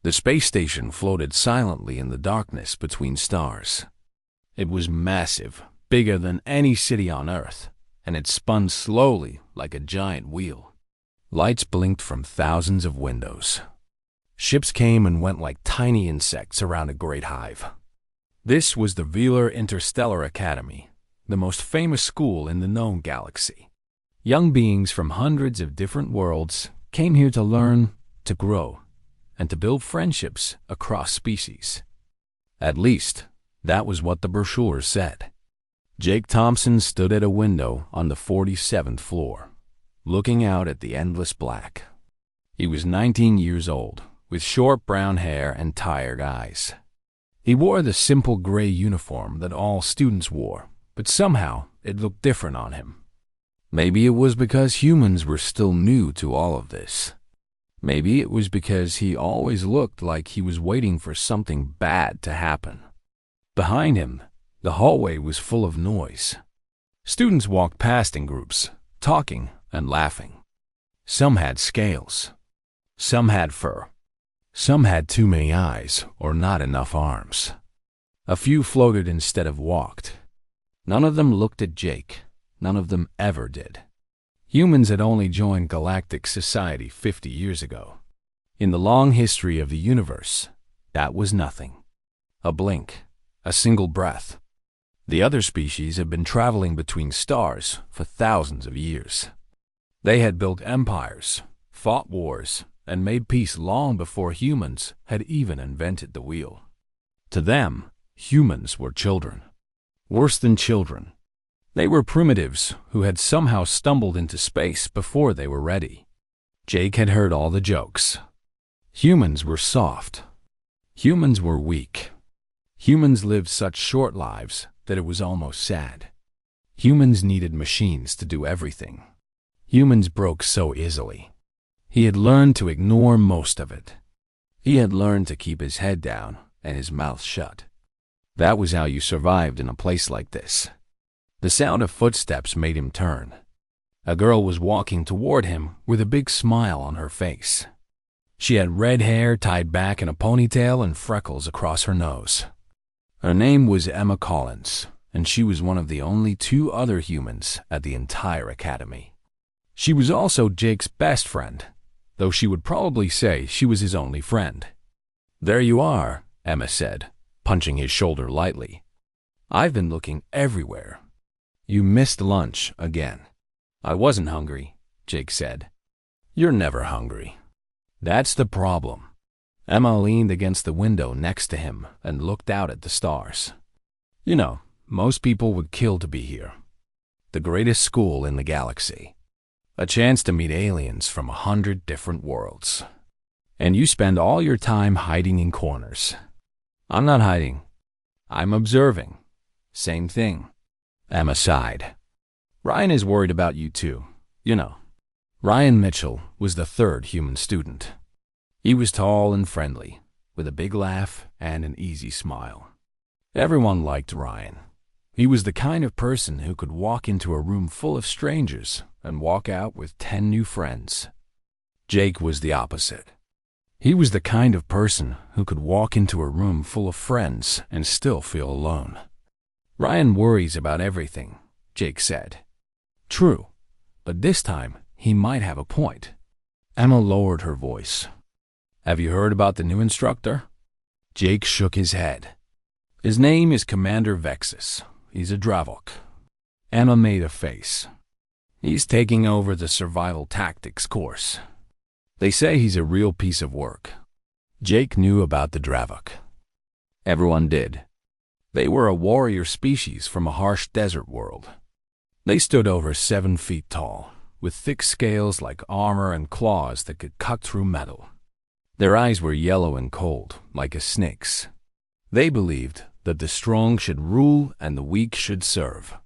The space station floated silently in the darkness between stars. It was massive, bigger than any city on Earth, and it spun slowly like a giant wheel. Lights blinked from thousands of windows. Ships came and went like tiny insects around a great hive. This was the Wheeler Interstellar Academy, the most famous school in the known galaxy. Young beings from hundreds of different worlds came here to learn, to grow, and to build friendships across species. At least, that was what the brochure said. Jake Thompson stood at a window on the 47th floor, looking out at the endless black. He was 19 years old, with short brown hair and tired eyes. He wore the simple gray uniform that all students wore, but somehow it looked different on him. Maybe it was because humans were still new to all of this. Maybe it was because he always looked like he was waiting for something bad to happen. Behind him, the hallway was full of noise. Students walked past in groups, talking and laughing. Some had scales. Some had fur. Some had too many eyes or not enough arms. A few floated instead of walked. None of them looked at Jake. None of them ever did. Humans had only joined galactic society 50 years ago. In the long history of the universe, that was nothing. A blink, a single breath. The other species had been traveling between stars for thousands of years. They had built empires, fought wars, and made peace long before humans had even invented the wheel. To them, humans were children. Worse than children. They were primitives who had somehow stumbled into space before they were ready. Jake had heard all the jokes. Humans were soft. Humans were weak. Humans lived such short lives that it was almost sad. Humans needed machines to do everything. Humans broke so easily. He had learned to ignore most of it. He had learned to keep his head down and his mouth shut. That was how you survived in a place like this. The sound of footsteps made him turn. A girl was walking toward him with a big smile on her face. She had red hair tied back in a ponytail and freckles across her nose. Her name was Emma Collins, and she was one of the only 2 other humans at the entire academy. She was also Jake's best friend, though she would probably say she was his only friend. "There you are," Emma said, punching his shoulder lightly. "I've been looking everywhere. You missed lunch again." "I wasn't hungry," Jake said. "You're never hungry. That's the problem." Emma leaned against the window next to him and looked out at the stars. "You know, most people would kill to be here. The greatest school in the galaxy. A chance to meet aliens from 100 different worlds. And you spend all your time hiding in corners." "I'm not hiding. I'm observing." "Same thing." Emma sighed. "Ryan is worried about you too, you know." Ryan Mitchell was the 3rd human student. He was tall and friendly, with a big laugh and an easy smile. Everyone liked Ryan. He was the kind of person who could walk into a room full of strangers and walk out with 10 new friends. Jake was the opposite. He was the kind of person who could walk into a room full of friends and still feel alone. "Ryan worries about everything," Jake said. "True, but this time he might have a point." Emma lowered her voice. "Have you heard about the new instructor?" Jake shook his head. "His name is Commander Vexus. He's a Dravok." Emma made a face. "He's taking over the survival tactics course. They say he's a real piece of work." Jake knew about the Dravok. Everyone did. They were a warrior species from a harsh desert world. They stood over 7 feet tall, with thick scales like armor and claws that could cut through metal. Their eyes were yellow and cold, like a snake's. They believed that the strong should rule and the weak should serve.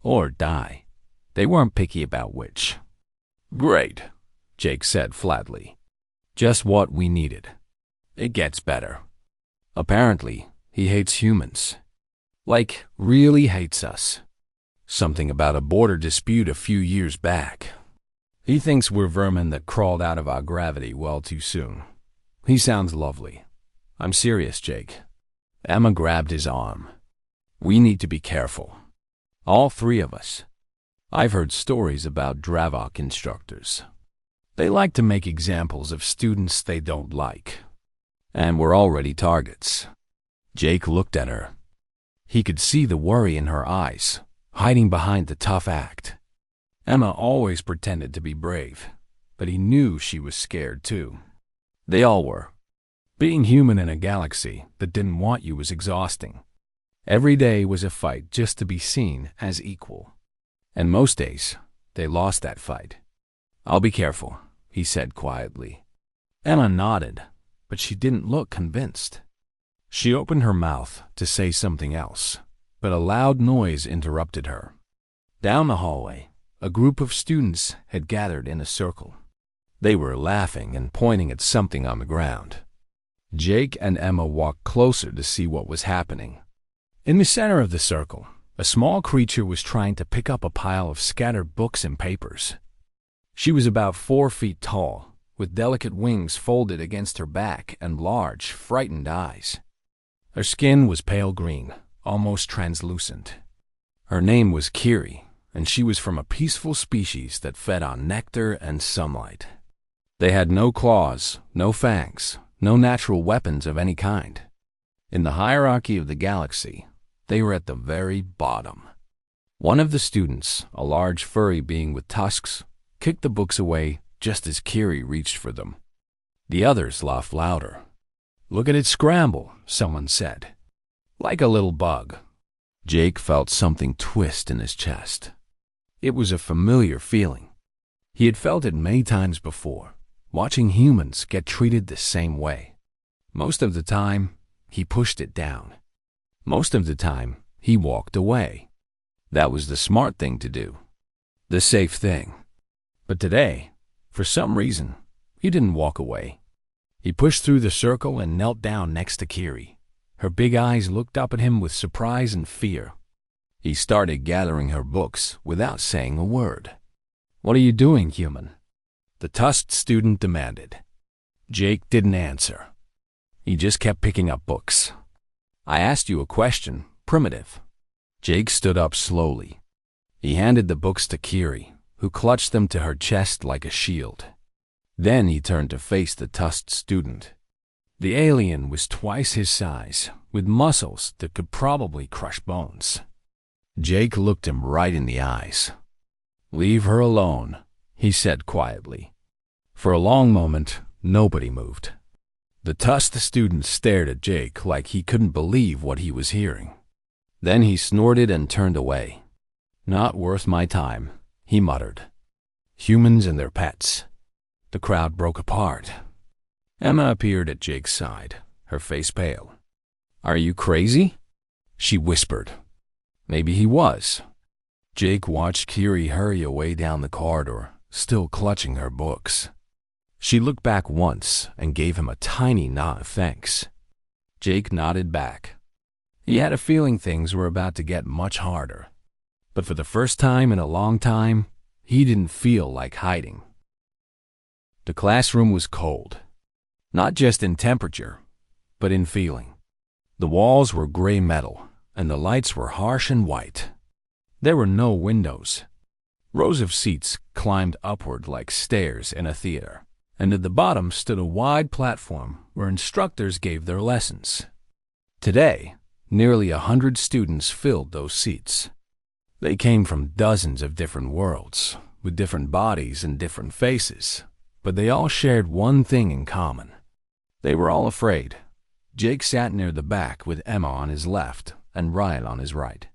Or die. They weren't picky about which. "Great," Jake said flatly. "Just what we needed. It gets better." Apparently, he hates humans. Like, really hates us. Something about a border dispute a few years back. He thinks we're vermin that crawled out of our gravity well too soon. He sounds lovely. I'm serious, Jake. Emma grabbed his arm. We need to be careful. All three of us. I've heard stories about Dravok instructors. They like to make examples of students they don't like. And we're already targets. Jake looked at her. He could see the worry in her eyes, hiding behind the tough act. Emma always pretended to be brave, but he knew she was scared too. They all were. Being human in a galaxy that didn't want you was exhausting. Every day was a fight just to be seen as equal. And most days, they lost that fight. I'll be careful, he said quietly. Emma nodded, but she didn't look convinced. She opened her mouth to say something else, but a loud noise interrupted her. Down the hallway, a group of students had gathered in a circle. They were laughing and pointing at something on the ground. Jake and Emma walked closer to see what was happening. In the center of the circle, a small creature was trying to pick up a pile of scattered books and papers. She was about 4 feet tall, with delicate wings folded against her back and large, frightened eyes. Her skin was pale green, almost translucent. Her name was Kiri, and she was from a peaceful species that fed on nectar and sunlight. They had no claws, no fangs, no natural weapons of any kind. In the hierarchy of the galaxy, they were at the very bottom. One of the students, a large furry being with tusks, kicked the books away just as Kiri reached for them. The others laughed louder. Look at it scramble, someone said. Like a little bug. Jake felt something twist in his chest. It was a familiar feeling. He had felt it many times before, watching humans get treated the same way. Most of the time, he pushed it down. Most of the time, he walked away. That was the smart thing to do. The safe thing. But today, for some reason, he didn't walk away. He pushed through the circle and knelt down next to Kiri. Her big eyes looked up at him with surprise and fear. He started gathering her books without saying a word. What are you doing, human? The tusked student demanded. Jake didn't answer. He just kept picking up books. I asked you a question, primitive. Jake stood up slowly. He handed the books to Kiri, who clutched them to her chest like a shield. Then he turned to face the tusked student. The alien was twice his size, with muscles that could probably crush bones. Jake looked him right in the eyes. Leave her alone, he said quietly. For a long moment, nobody moved. The tusked student stared at Jake like he couldn't believe what he was hearing. Then he snorted and turned away. Not worth my time, he muttered. Humans and their pets. The crowd broke apart. Emma appeared at Jake's side, her face pale. Are you crazy? She whispered. Maybe he was. Jake watched Kiri hurry away down the corridor, still clutching her books. She looked back once and gave him a tiny nod of thanks. Jake nodded back. He had a feeling things were about to get much harder. But for the first time in a long time, he didn't feel like hiding. The classroom was cold. Not just in temperature, but in feeling. The walls were gray metal, and the lights were harsh and white. There were no windows. Rows of seats climbed upward like stairs in a theater, and at the bottom stood a wide platform where instructors gave their lessons. Today, nearly 100 students filled those seats. They came from dozens of different worlds, with different bodies and different faces, but they all shared one thing in common. They were all afraid. Jake sat near the back with Emma on his left and Ryan on his right.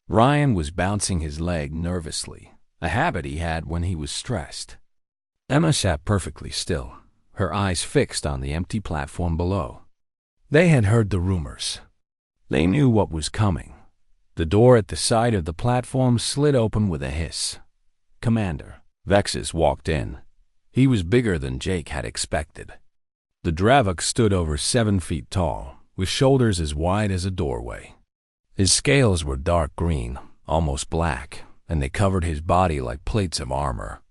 Ryan was bouncing his leg nervously, a habit he had when he was stressed. Emma sat perfectly still, her eyes fixed on the empty platform below. They had heard the rumors. They knew what was coming. The door at the side of the platform slid open with a hiss. Commander Vexus walked in. He was bigger than Jake had expected. The Dravok stood over 7 feet tall, with shoulders as wide as a doorway. His scales were dark green, almost black, and they covered his body like plates of armor.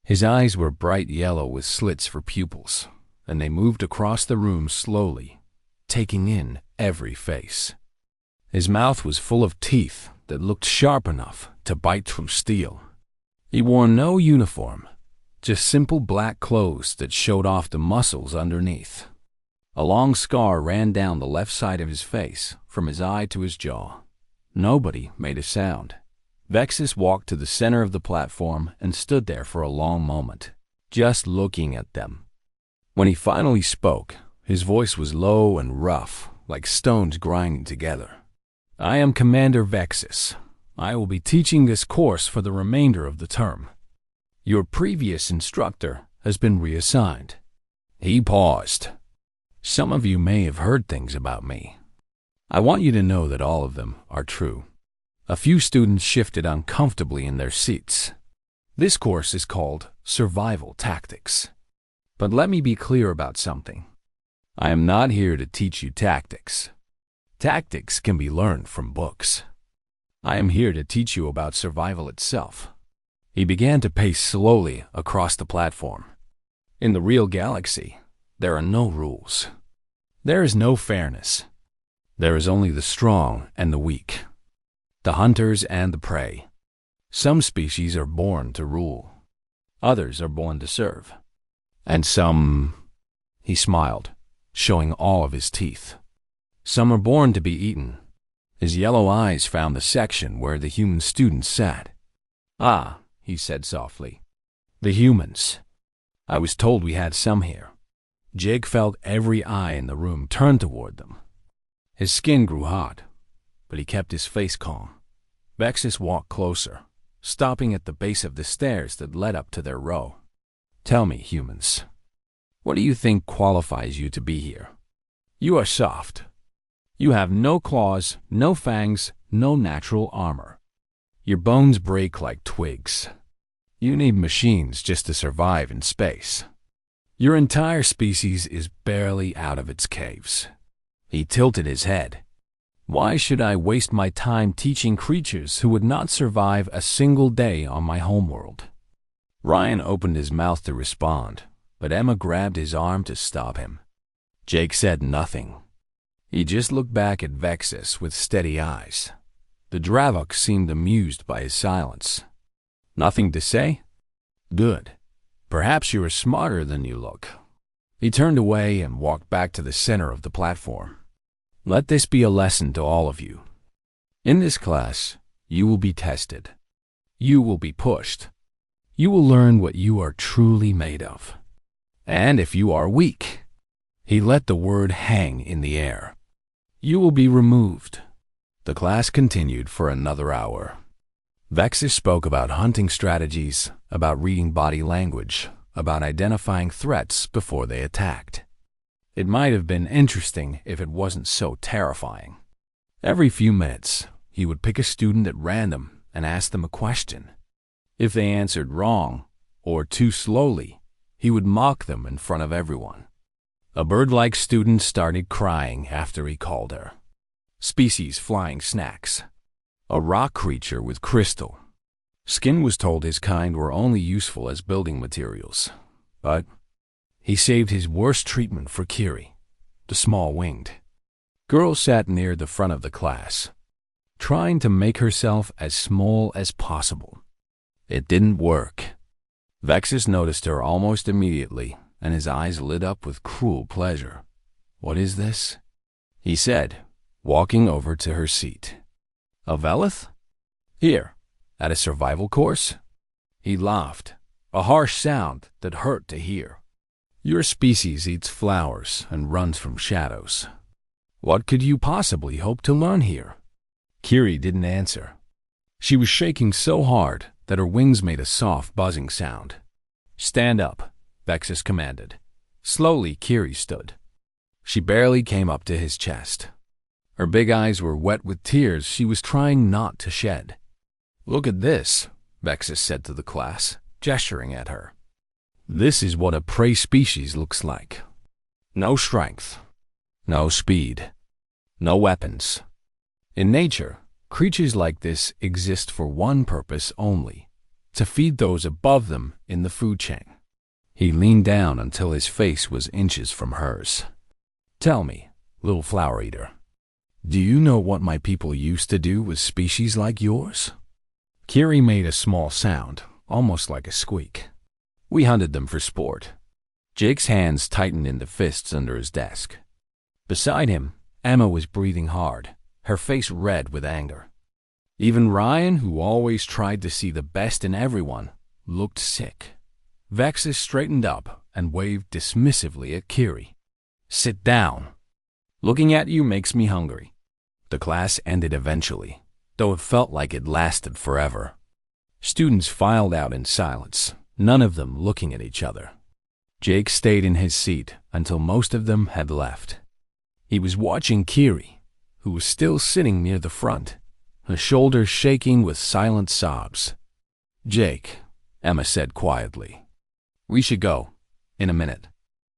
His eyes were bright yellow with slits for pupils. and they moved across the room slowly, taking in every face. His mouth was full of teeth that looked sharp enough to bite through steel. He wore no uniform, just simple black clothes that showed off the muscles underneath. A long scar ran down the left side of his face, from his eye to his jaw. Nobody made a sound. Vexus walked to the center of the platform and stood there for a long moment, just looking at them. When he finally spoke, his voice was low and rough, like stones grinding together. "I am Commander Vexus. I will be teaching this course for the remainder of the term. Your previous instructor has been reassigned." He paused. "Some of you may have heard things about me. I want you to know that all of them are true." A few students shifted uncomfortably in their seats. This course is called Survival Tactics. But let me be clear about something. I am not here to teach you tactics. Tactics can be learned from books. I am here to teach you about survival itself. He began to pace slowly across the platform. In the real galaxy, there are no rules. There is no fairness. There is only the strong and the weak, the hunters and the prey. Some species are born to rule. Others are born to serve. And some, he smiled, showing all of his teeth. Some are born to be eaten. His yellow eyes found the section where the human students sat. "Ah," he said softly, "the humans. I was told we had some here." Jake felt every eye in the room turn toward them. His skin grew hot, but he kept his face calm. Vexus walked closer, stopping at the base of the stairs that led up to their row. "Tell me, humans, what do you think qualifies you to be here? You are soft. You have no claws, no fangs, no natural armor. Your bones break like twigs. You need machines just to survive in space. Your entire species is barely out of its caves." He tilted his head. "Why should I waste my time teaching creatures who would not survive a single day on my homeworld?" Ryan opened his mouth to respond, but Emma grabbed his arm to stop him. Jake said nothing. He just looked back at Vexus with steady eyes. The Dravok seemed amused by his silence. "Nothing to say? Good. Perhaps you are smarter than you look." He turned away and walked back to the center of the platform. "Let this be a lesson to all of you. In this class, you will be tested. You will be pushed. You will learn what you are truly made of. And if you are weak," he let the word hang in the air, "you will be removed." The class continued for another hour. Vexus spoke about hunting strategies, about reading body language, about identifying threats before they attacked. It might have been interesting if it wasn't so terrifying. Every few minutes, he would pick a student at random and ask them a question. If they answered wrong, or too slowly, he would mock them in front of everyone. A bird-like student started crying after he called her. Species flying snacks. A rock creature with crystal. Skin was told his kind were only useful as building materials, but he saved his worst treatment for Kiri, the small-winged. Girl sat near the front of the class, trying to make herself as small as possible. It didn't work. Vexus noticed her almost immediately, and his eyes lit up with cruel pleasure. "What is this?" he said, walking over to her seat. "A Velith? Here, at a survival course?" He laughed, a harsh sound that hurt to hear. "Your species eats flowers and runs from shadows. What could you possibly hope to learn here?" Kiri didn't answer. She was shaking so hard that her wings made a soft buzzing sound. "Stand up," Vexus commanded. Slowly, Kiri stood. She barely came up to his chest. Her big eyes were wet with tears she was trying not to shed. "Look at this," Vexus said to the class, gesturing at her. "This is what a prey species looks like. No strength, no speed, no weapons. In nature, creatures like this exist for one purpose only, to feed those above them in the food chain. He leaned down until his face was inches from hers. "Tell me, little flower eater, do you know what my people used to do with species like yours?" Kiri made a small sound, almost like a squeak. "We hunted them for sport." Jake's hands tightened into fists under his desk. Beside him, Emma was breathing hard, her face red with anger. Even Ryan, who always tried to see the best in everyone, looked sick. Vexus straightened up and waved dismissively at Kiri. "Sit down. Looking at you makes me hungry." The class ended eventually, though it felt like it lasted forever. Students filed out in silence, none of them looking at each other. Jake stayed in his seat until most of them had left. He was watching Kiri, who was still sitting near the front, her shoulders shaking with silent sobs. "Jake," Emma said quietly, "we should go, in a minute."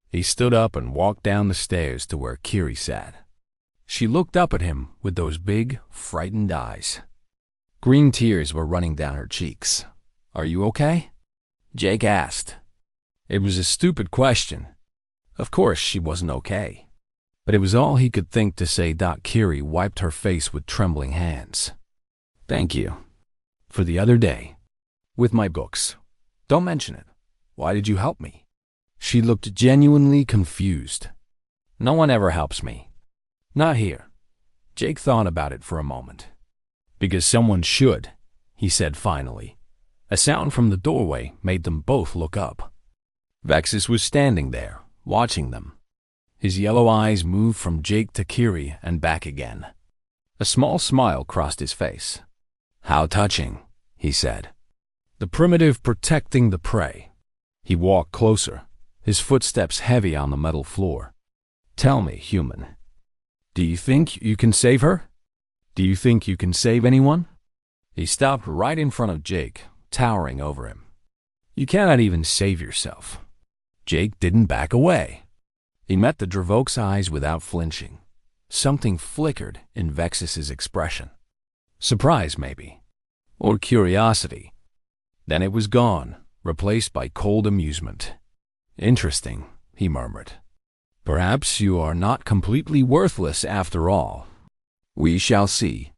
He stood up and walked down the stairs to where Kiri sat. She looked up at him with those big, frightened eyes. Green tears were running down her cheeks. "Are you okay?" Jake asked. It was a stupid question. Of course she wasn't okay. But it was all he could think to say. Kiri wiped her face with trembling hands. "Thank you. For the other day. With my books. Don't mention it. Why did you help me?" She looked genuinely confused. "No one ever helps me. Not here." Jake thought about it for a moment. "Because someone should," he said finally. A sound from the doorway made them both look up. Vexus was standing there, watching them. His yellow eyes moved from Jake to Kiri and back again. A small smile crossed his face. "How touching," he said. "The primitive protecting the prey." He walked closer, his footsteps heavy on the metal floor. "Tell me, human, do you think you can save her? Do you think you can save anyone?" He stopped right in front of Jake, towering over him. "You cannot even save yourself." Jake didn't back away. He met the Dravoke's eyes without flinching. Something flickered in Vexus's expression. Surprise, maybe. Or curiosity. Then it was gone, replaced by cold amusement. "Interesting," he murmured. "Perhaps you are not completely worthless after all. We shall see."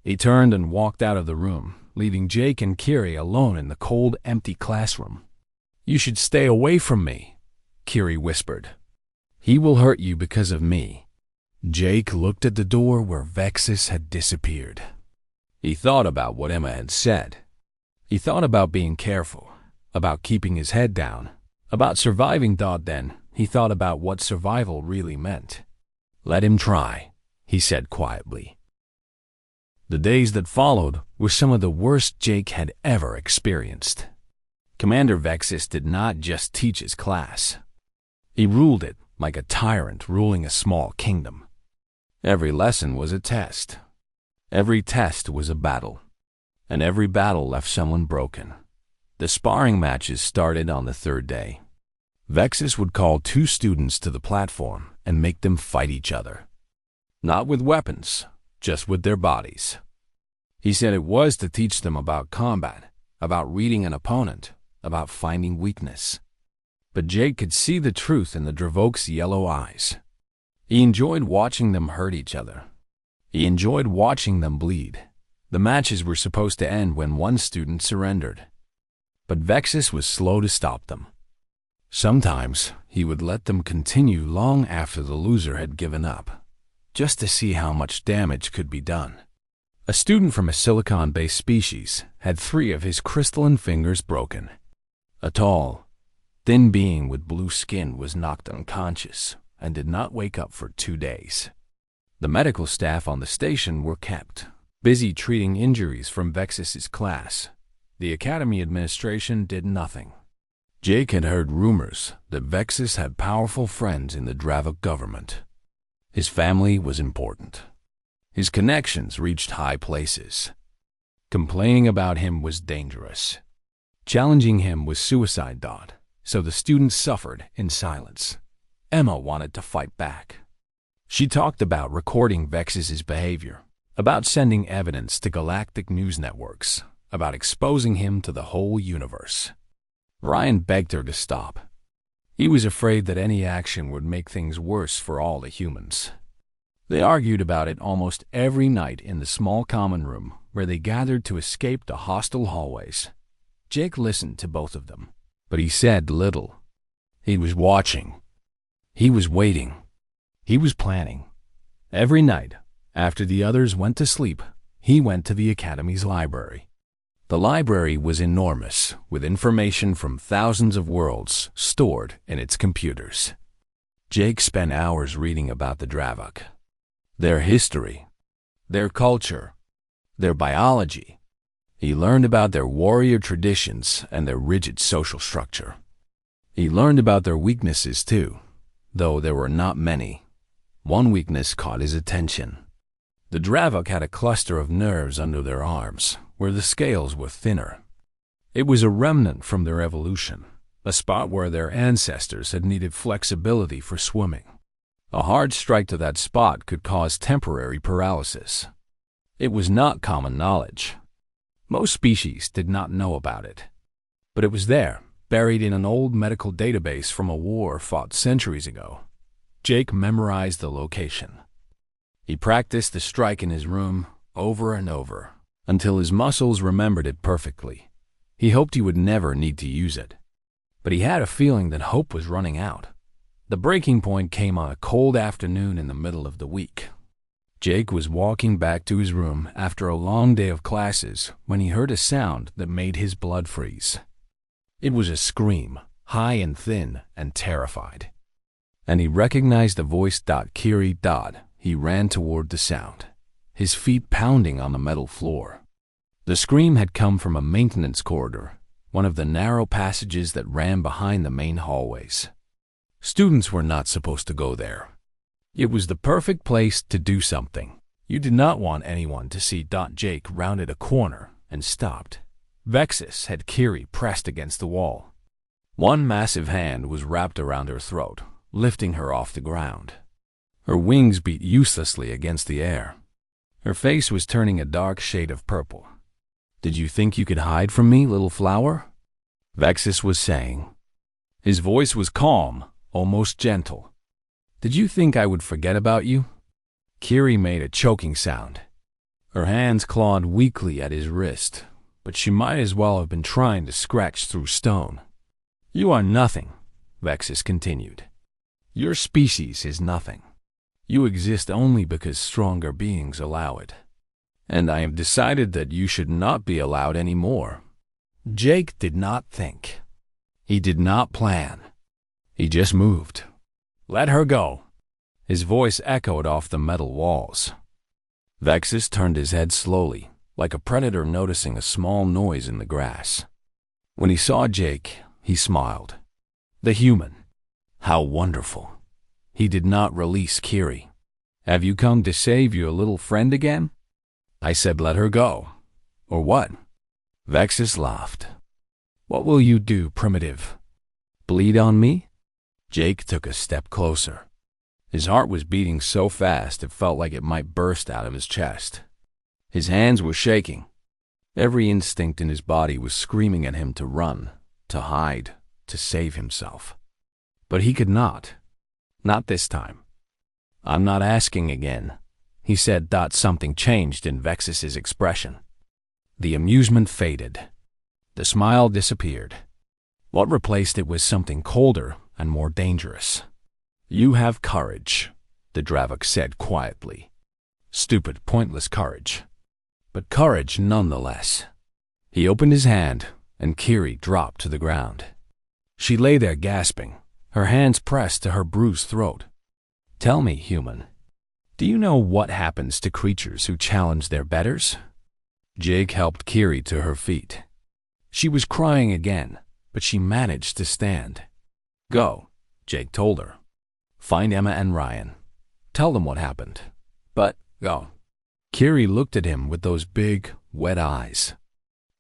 He turned and walked out of the room, leaving Jake and Kiri alone in the cold, empty classroom. "You should stay away from me," Kiri whispered. "He will hurt you because of me." Jake looked at the door where Vexus had disappeared. He thought about what Emma had said. He thought about being careful, about keeping his head down, about surviving. Then he thought about what survival really meant. "Let him try," he said quietly. The days that followed were some of the worst Jake had ever experienced. Commander Vexus did not just teach his class. He ruled it like a tyrant ruling a small kingdom. Every lesson was a test. Every test was a battle. And every battle left someone broken. The sparring matches started on the third day. Vexus would call 2 students to the platform and make them fight each other. Not with weapons, just with their bodies. He said it was to teach them about combat, about reading an opponent, about finding weakness. But Jake could see the truth in the Dravoke's yellow eyes. He enjoyed watching them hurt each other. He enjoyed watching them bleed. The matches were supposed to end when one student surrendered. But Vexus was slow to stop them. Sometimes he would let them continue long after the loser had given up, just to see how much damage could be done. A student from a silicon-based species had 3 of his crystalline fingers broken. A tall, thin being with blue skin was knocked unconscious and did not wake up for 2 days. The medical staff on the station were kept, busy treating injuries from Vexus's class. The academy administration did nothing. Jake had heard rumors that Vexus had powerful friends in the Dravok government. His family was important. His connections reached high places. Complaining about him was dangerous. Challenging him was suicide. So the students suffered in silence. Emma wanted to fight back. She talked about recording Vexus's behavior, about sending evidence to galactic news networks, about exposing him to the whole universe. Ryan begged her to stop. He was afraid that any action would make things worse for all the humans. They argued about it almost every night in the small common room where they gathered to escape the hostile hallways. Jake listened to both of them, but he said little. He was watching. He was waiting. He was planning. Every night, after the others went to sleep, he went to the Academy's library. The library was enormous, with information from thousands of worlds stored in its computers. Jake spent hours reading about the Dravok, their history, their culture, their biology. He learned about their warrior traditions and their rigid social structure. He learned about their weaknesses too, though there were not many. One weakness caught his attention. The Dravok had a cluster of nerves under their arms, where the scales were thinner. It was a remnant from their evolution, a spot where their ancestors had needed flexibility for swimming. A hard strike to that spot could cause temporary paralysis. It was not common knowledge. Most species did not know about it. But it was there, buried in an old medical database from a war fought centuries ago. Jake memorized the location. He practiced the strike in his room over and over, until his muscles remembered it perfectly. He hoped he would never need to use it. But he had a feeling that hope was running out. The breaking point came on a cold afternoon in the middle of the week. Jake was walking back to his room after a long day of classes when he heard a sound that made his blood freeze. It was a scream, high and thin and terrified. And he recognized the voice. Kiri. He ran toward the sound, his feet pounding on the metal floor. The scream had come from a maintenance corridor, one of the narrow passages that ran behind the main hallways. Students were not supposed to go there. It was the perfect place to do something. You did not want anyone to see. Jake rounded a corner and stopped. Vexus had Kiri pressed against the wall. One massive hand was wrapped around her throat, lifting her off the ground. Her wings beat uselessly against the air. Her face was turning a dark shade of purple. "Did you think you could hide from me, little flower?" Vexus was saying. His voice was calm, almost gentle. "Did you think I would forget about you?" Kiri made a choking sound. Her hands clawed weakly at his wrist, but she might as well have been trying to scratch through stone. "You are nothing," Vexus continued. "Your species is nothing. You exist only because stronger beings allow it. And I have decided that you should not be allowed any more." Jake did not think. He did not plan. He just moved. "Let her go." His voice echoed off the metal walls. Vexus turned his head slowly, like a predator noticing a small noise in the grass. When he saw Jake, he smiled. The human. How wonderful. He did not release Kiri. "Have you come to save your little friend again?" "I said let her go." "Or what?" Vexus laughed. "What will you do, primitive? Bleed on me?" Jake took a step closer. His heart was beating so fast it felt like it might burst out of his chest. His hands were shaking. Every instinct in his body was screaming at him to run, to hide, to save himself. But he could not. Not this time. "I'm not asking again," he said. Something changed in Vexus's expression. The amusement faded. The smile disappeared. What replaced it was something colder and more dangerous. "You have courage," the Dravok said quietly. Stupid, pointless courage. But courage nonetheless. He opened his hand, and Kiri dropped to the ground. She lay there gasping, her hands pressed to her bruised throat. "Tell me, human, do you know what happens to creatures who challenge their betters?" Jake helped Kiri to her feet. She was crying again, but she managed to stand. "Go," Jake told her. "Find Emma and Ryan. Tell them what happened. But go." Kiri looked at him with those big, wet eyes.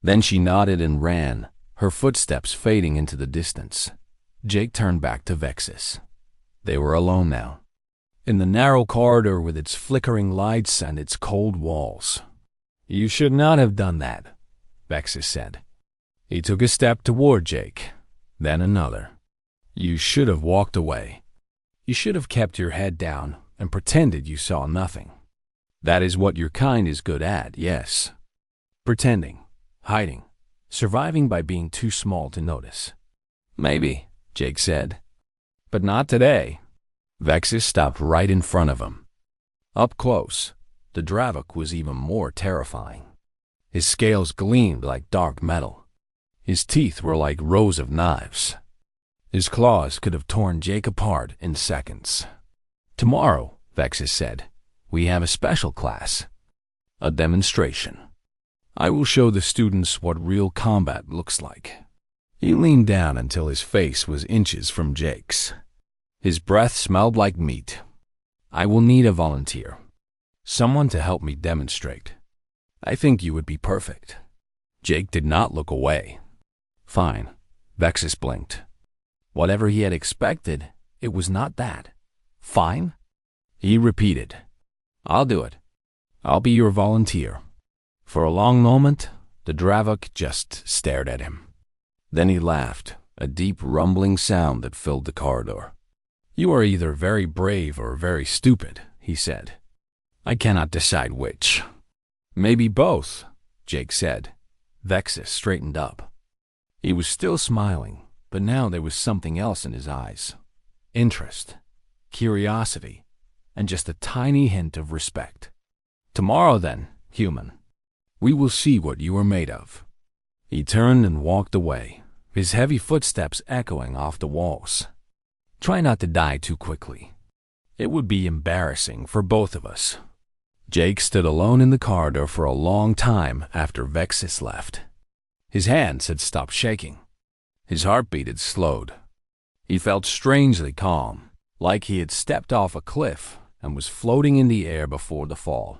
Then she nodded and ran, her footsteps fading into the distance. Jake turned back to Vexus. They were alone now, in the narrow corridor with its flickering lights and its cold walls. "You should not have done that," Vexus said. He took a step toward Jake, then another. You should have walked away. You should have kept your head down and pretended you saw nothing. That is what your kind is good at, yes. Pretending, hiding, surviving by being too small to notice. Maybe, Jake said. But not today. Vexus stopped right in front of him. Up close, the Dravok was even more terrifying. His scales gleamed like dark metal. His teeth were like rows of knives. His claws could have torn Jake apart in seconds. Tomorrow, Vexus said, we have a special class. A demonstration. I will show the students what real combat looks like. He leaned down until his face was inches from Jake's. His breath smelled like meat. I will need a volunteer. Someone to help me demonstrate. I think you would be perfect. Jake did not look away. Fine. Vexus blinked. Whatever he had expected, it was not that. Fine? He repeated. I'll do it. I'll be your volunteer. For a long moment, the Dravok just stared at him. Then he laughed, a deep rumbling sound that filled the corridor. You are either very brave or very stupid, he said. I cannot decide which. Maybe both, Jake said. Vexus straightened up. He was still smiling, but now there was something else in his eyes. Interest, curiosity, and just a tiny hint of respect. Tomorrow then, human, we will see what you are made of. He turned and walked away, his heavy footsteps echoing off the walls. Try not to die too quickly. It would be embarrassing for both of us. Jake stood alone in the corridor for a long time after Vexus left. His hands had stopped shaking. His heartbeat had slowed. He felt strangely calm, like he had stepped off a cliff and was floating in the air before the fall.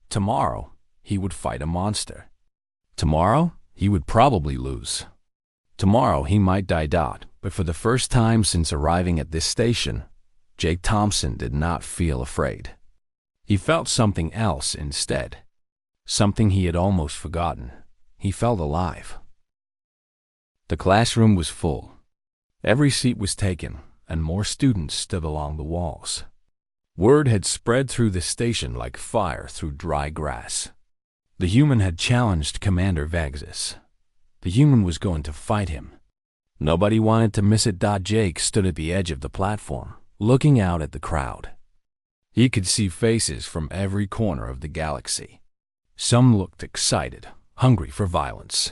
Tomorrow, he would fight a monster. Tomorrow, he would probably lose. Tomorrow, he might die out, but for the first time since arriving at this station, Jake Thompson did not feel afraid. He felt something else instead. Something he had almost forgotten. He felt alive. The classroom was full. Every seat was taken, and more students stood along the walls. Word had spread through the station like fire through dry grass. The human had challenged Commander Vexus. The human was going to fight him. Nobody wanted to miss it. Jake stood at the edge of the platform, looking out at the crowd. He could see faces from every corner of the galaxy. Some looked excited, hungry for violence.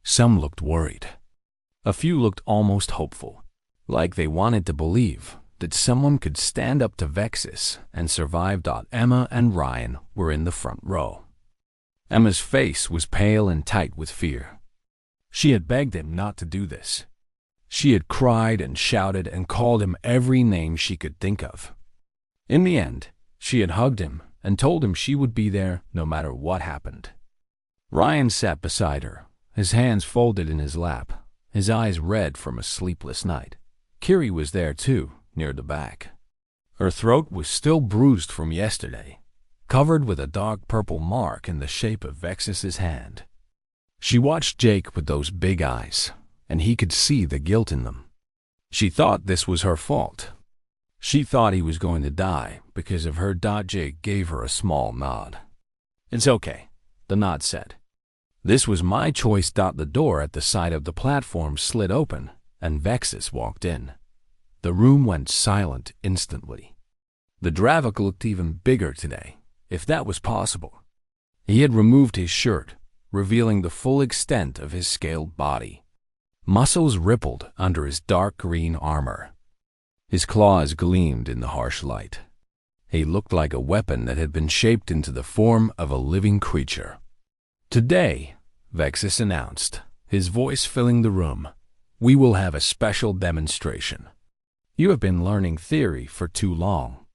Some looked worried. A few looked almost hopeful, like they wanted to believe that someone could stand up to Vexus and survive. Emma and Ryan were in the front row. Emma's face was pale and tight with fear. She had begged him not to do this. She had cried and shouted and called him every name she could think of. In the end, she had hugged him and told him she would be there no matter what happened. Ryan sat beside her, his hands folded in his lap, his eyes red from a sleepless night. Kiri was there too, near the back. Her throat was still bruised from yesterday, covered with a dark purple mark in the shape of Vexus's hand. She watched Jake with those big eyes, and he could see the guilt in them. She thought this was her fault. She thought he was going to die because of her. Jake gave her a small nod. It's okay, the nod said. This was my choice. The door at the side of the platform slid open, and Vexus walked in. The room went silent instantly. The Dravok looked even bigger today, if that was possible. He had removed his shirt, revealing the full extent of his scaled body. Muscles rippled under his dark green armor. His claws gleamed in the harsh light. He looked like a weapon that had been shaped into the form of a living creature. Today, Vexus announced, his voice filling the room, we will have a special demonstration. You have been learning theory for too long.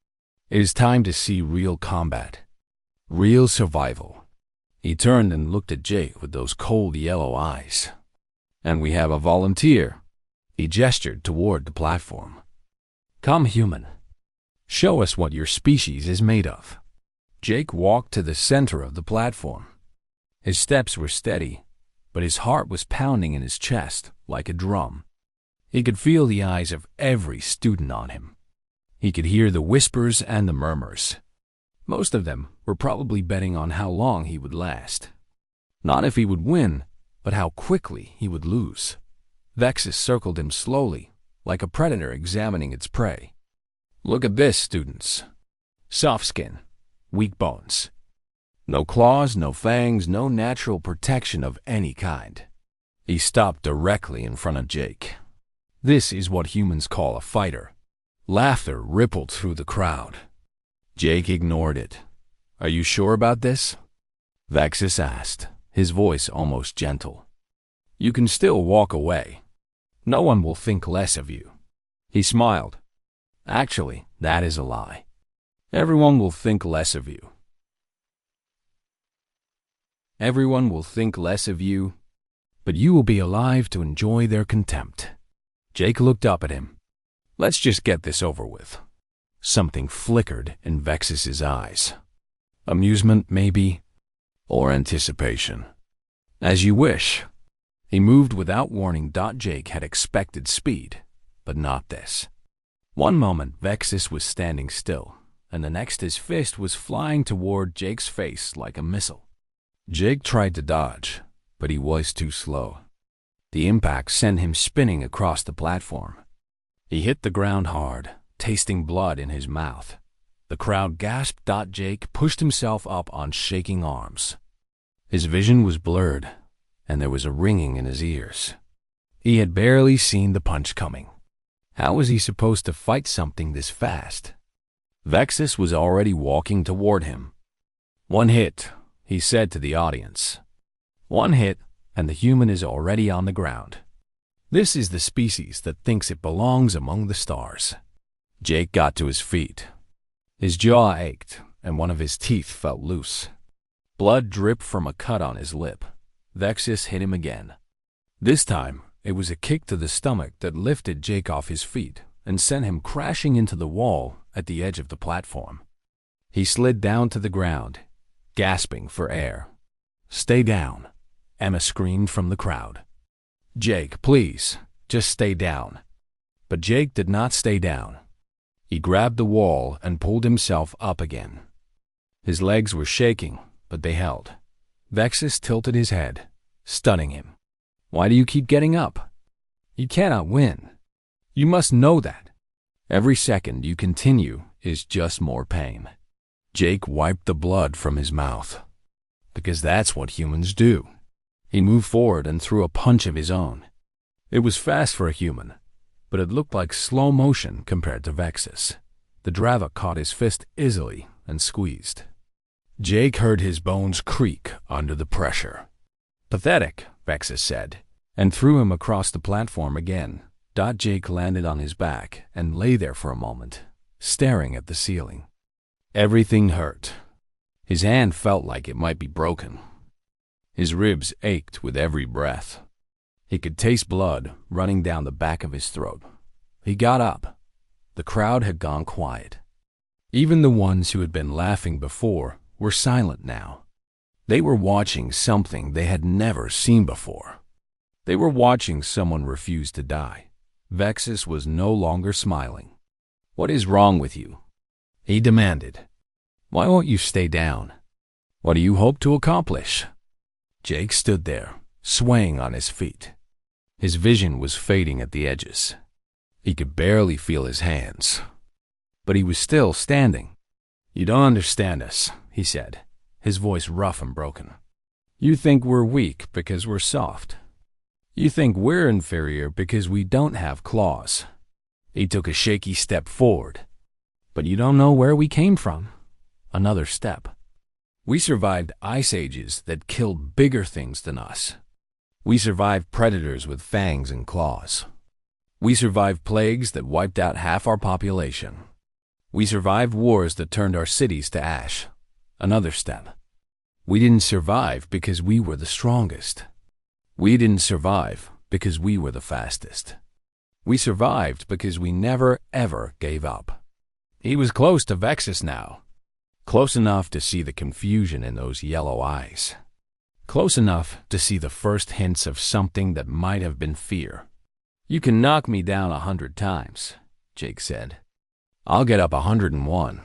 It is time to see real combat, real survival. He turned and looked at Jake with those cold yellow eyes. And we have a volunteer. He gestured toward the platform. Come, human. Show us what your species is made of. Jake walked to the center of the platform. His steps were steady, but his heart was pounding in his chest like a drum. He could feel the eyes of every student on him. He could hear the whispers and the murmurs. Most of them were probably betting on how long he would last. Not if he would win, but how quickly he would lose. Vexus circled him slowly, like a predator examining its prey. Look at this, students. Soft skin, weak bones. No claws, no fangs, no natural protection of any kind. He stopped directly in front of Jake. This is what humans call a fighter. Laughter rippled through the crowd. Jake ignored it. Are you sure about this? Vexus asked, his voice almost gentle. You can still walk away. No one will think less of you. He smiled. Actually, that is a lie. Everyone will think less of you. Everyone will think less of you, but you will be alive to enjoy their contempt. Jake looked up at him. Let's just get this over with. Something flickered in Vexus's eyes. Amusement, maybe, or anticipation. As you wish. He moved without warning. Jake had expected speed, but not this. One moment, Vexus was standing still, and the next his fist was flying toward Jake's face like a missile. Jake tried to dodge, but he was too slow. The impact sent him spinning across the platform. He hit the ground hard, tasting blood in his mouth. The crowd gasped. Jake pushed himself up on shaking arms. His vision was blurred, and there was a ringing in his ears. He had barely seen the punch coming. How was he supposed to fight something this fast? Vexus was already walking toward him. One hit, he said to the audience. One hit, and the human is already on the ground. This is the species that thinks it belongs among the stars. Jake got to his feet. His jaw ached, and one of his teeth felt loose. Blood dripped from a cut on his lip. Vexus hit him again. This time, it was a kick to the stomach that lifted Jake off his feet and sent him crashing into the wall at the edge of the platform. He slid down to the ground, gasping for air. Stay down, Emma screamed from the crowd. Jake, please, just stay down. But Jake did not stay down. He grabbed the wall and pulled himself up again. His legs were shaking, but they held. Vexus tilted his head, stunning him. Why do you keep getting up? You cannot win. You must know that. Every second you continue is just more pain. Jake wiped the blood from his mouth. Because that's what humans do. He moved forward and threw a punch of his own. It was fast for a human, but it looked like slow motion compared to Vexus. The Drava caught his fist easily and squeezed. Jake heard his bones creak under the pressure. Pathetic, Vexus said, and threw him across the platform again. Jake landed on his back and lay there for a moment, staring at the ceiling. Everything hurt. His hand felt like it might be broken. His ribs ached with every breath. He could taste blood running down the back of his throat. He got up. The crowd had gone quiet. Even the ones who had been laughing before were silent now. They were watching something they had never seen before. They were watching someone refuse to die. Vexus was no longer smiling. What is wrong with you? He demanded. Why won't you stay down? What do you hope to accomplish? Jake stood there, swaying on his feet. His vision was fading at the edges. He could barely feel his hands. But he was still standing. You don't understand us, he said, his voice rough and broken. You think we're weak because we're soft. You think we're inferior because we don't have claws. He took a shaky step forward. But you don't know where we came from. Another step. We survived ice ages that killed bigger things than us. We survived predators with fangs and claws. We survived plagues that wiped out half our population. We survived wars that turned our cities to ash. Another step. We didn't survive because we were the strongest. We didn't survive because we were the fastest. We survived because we never, ever gave up. He was close to Vexus now. Close enough to see the confusion in those yellow eyes. Close enough to see the first hints of something that might have been fear. You can knock me down 100 times, Jake said. I'll get up 101.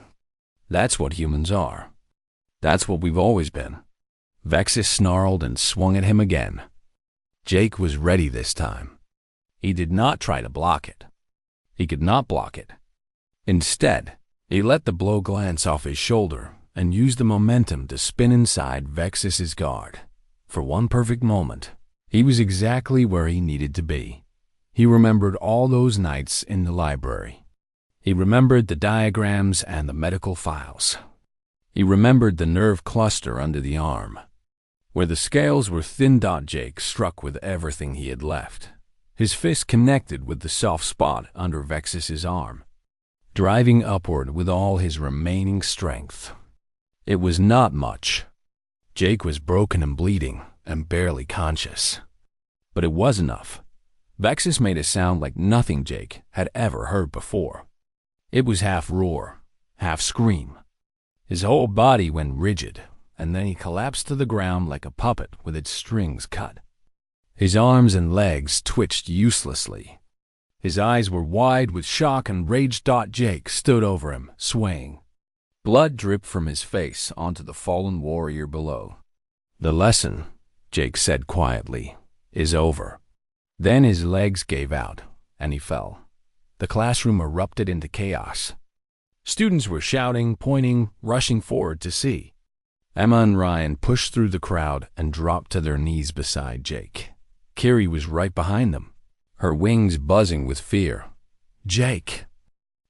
That's what humans are. That's what we've always been. Vexus snarled and swung at him again. Jake was ready this time. He did not try to block it. He could not block it. Instead, he let the blow glance off his shoulder and used the momentum to spin inside Vexus's guard. For one perfect moment, he was exactly where he needed to be. He remembered all those nights in the library. He remembered the diagrams and the medical files. He remembered the nerve cluster under the arm. Where the scales were thin. Jake struck with everything he had left. His fist connected with the soft spot under Vexus's arm, driving upward with all his remaining strength. It was not much. Jake was broken and bleeding and barely conscious. But it was enough. Vexus made a sound like nothing Jake had ever heard before. It was half roar, half scream. His whole body went rigid, and then he collapsed to the ground like a puppet with its strings cut. His arms and legs twitched uselessly. His eyes were wide with shock and rage. Jake stood over him, swaying. Blood dripped from his face onto the fallen warrior below. The lesson, Jake said quietly, is over. Then his legs gave out, and he fell. The classroom erupted into chaos. Students were shouting, pointing, rushing forward to see. Emma and Ryan pushed through the crowd and dropped to their knees beside Jake. Kiri was right behind them, her wings buzzing with fear. Jake!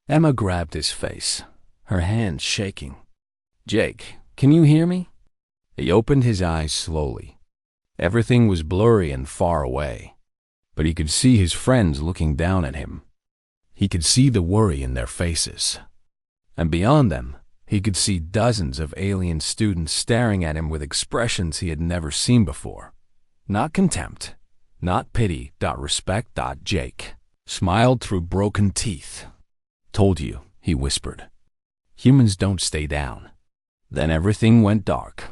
Emma grabbed his face, her hands shaking. Jake, can you hear me? He opened his eyes slowly. Everything was blurry and far away, but he could see his friends looking down at him. He could see the worry in their faces. And beyond them, he could see dozens of alien students staring at him with expressions he had never seen before. Not contempt, not pity. Respect. Jake smiled through broken teeth. Told you, he whispered. Humans don't stay down. Then everything went dark.